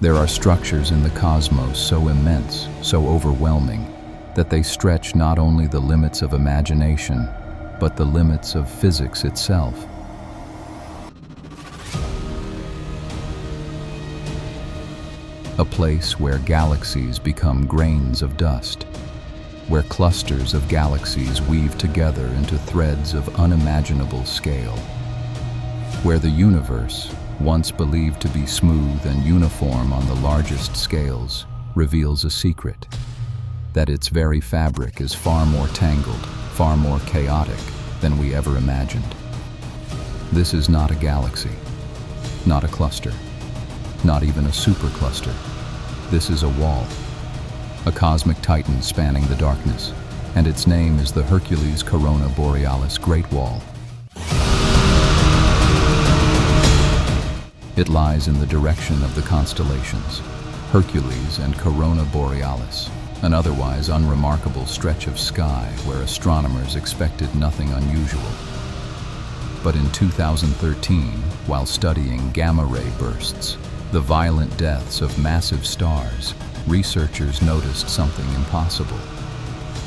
There are structures in the cosmos so immense, so overwhelming, that they stretch not only the limits of imagination, but the limits of physics itself. A place where galaxies become grains of dust, where clusters of galaxies weave together into threads of unimaginable scale, where the universe, once believed to be smooth and uniform on the largest scales, reveals a secret, that its very fabric is far more tangled, far more chaotic than we ever imagined. This is not a galaxy, not a cluster, not even a supercluster. This is a wall, a cosmic titan spanning the darkness, and its name is the Hercules Borealis Great Wall. It lies in the direction of the constellations, Hercules and Corona Borealis, an otherwise unremarkable stretch of sky where astronomers expected nothing unusual. But in 2013, while studying gamma-ray bursts, the violent deaths of massive stars, researchers noticed something impossible.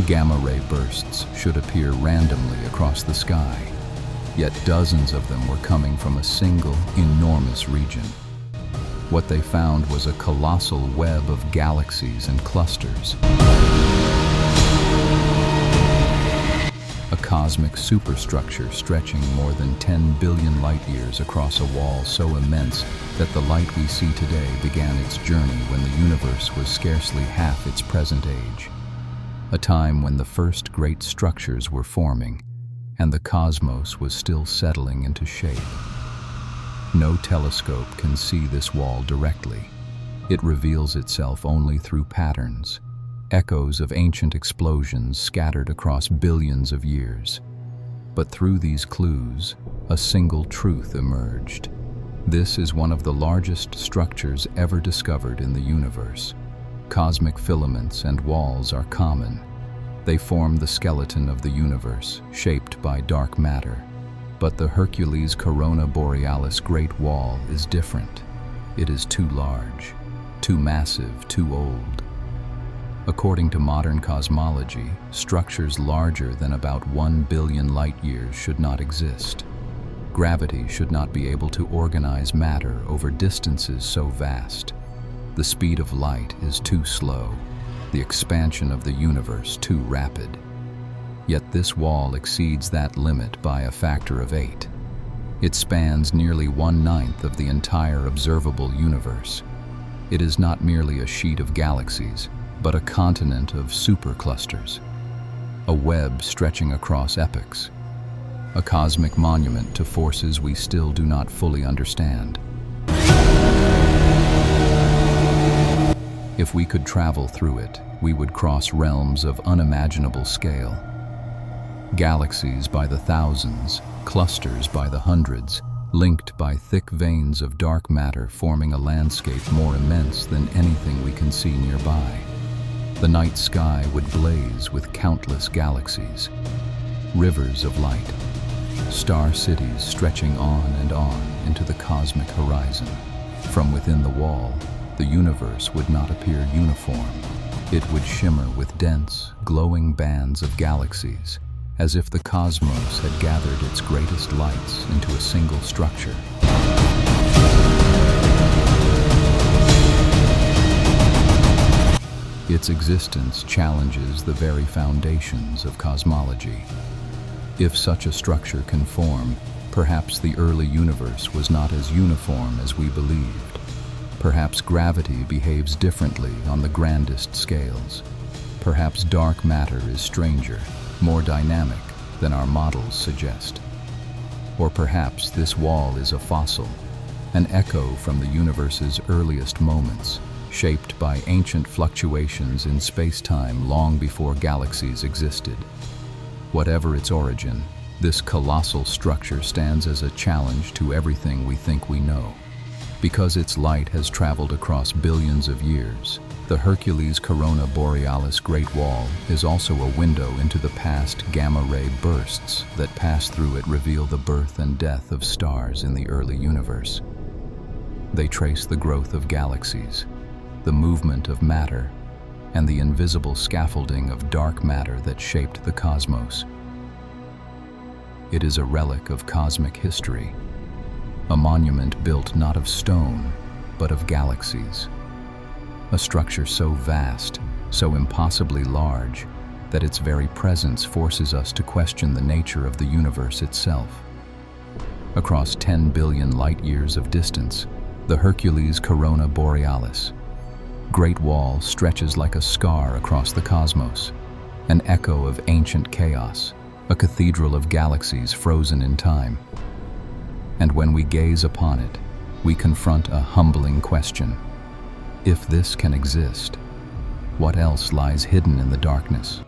Gamma-ray bursts should appear randomly across the sky, yet dozens of them were coming from a single, enormous region. What they found was a colossal web of galaxies and clusters. A cosmic superstructure stretching more than 10 billion light-years across a wall so immense that the light we see today began its journey when the universe was scarcely half its present age. A time when the first great structures were forming, and the cosmos was still settling into shape. No telescope can see this wall directly. It reveals itself only through patterns, echoes of ancient explosions scattered across billions of years. But through these clues, a single truth emerged. This is one of the largest structures ever discovered in the universe. Cosmic filaments and walls are common. They form the skeleton of the universe, shaped by dark matter. But the Hercules Borealis Great Wall is different. It is too large, too massive, too old. According to modern cosmology, structures larger than about 1 billion light-years should not exist. Gravity should not be able to organize matter over distances so vast. The speed of light is too slow, the expansion of the universe too rapid. Yet this wall exceeds that limit by a factor of 8. It spans nearly 1/9 of the entire observable universe. It is not merely a sheet of galaxies, but a continent of superclusters, a web stretching across epochs, a cosmic monument to forces we still do not fully understand. If we could travel through it, we would cross realms of unimaginable scale. Galaxies by the thousands, clusters by the hundreds, linked by thick veins of dark matter forming a landscape more immense than anything we can see nearby. The night sky would blaze with countless galaxies, rivers of light, star cities stretching on and on into the cosmic horizon. From within the wall, the universe would not appear uniform. It would shimmer with dense, glowing bands of galaxies, as if the cosmos had gathered its greatest lights into a single structure. Its existence challenges the very foundations of cosmology. If such a structure can form, perhaps the early universe was not as uniform as we believed. Perhaps gravity behaves differently on the grandest scales. Perhaps dark matter is stranger, more dynamic than our models suggest. Or perhaps this wall is a fossil, an echo from the universe's earliest moments, shaped by ancient fluctuations in space-time long before galaxies existed. Whatever its origin, this colossal structure stands as a challenge to everything we think we know. Because its light has traveled across billions of years, the Hercules Borealis Great Wall is also a window into the past gamma-ray bursts that pass through it reveal the birth and death of stars in the early universe. They trace the growth of galaxies, the movement of matter, and the invisible scaffolding of dark matter that shaped the cosmos. It is a relic of cosmic history, a monument built not of stone, but of galaxies. A structure so vast, so impossibly large, that its very presence forces us to question the nature of the universe itself. Across 10 billion light-years of distance, the Hercules corona Borealis, Great Wall, stretches like a scar across the cosmos, an echo of ancient chaos, a cathedral of galaxies frozen in time. And when we gaze upon it, we confront a humbling question. If this can exist, what else lies hidden in the darkness?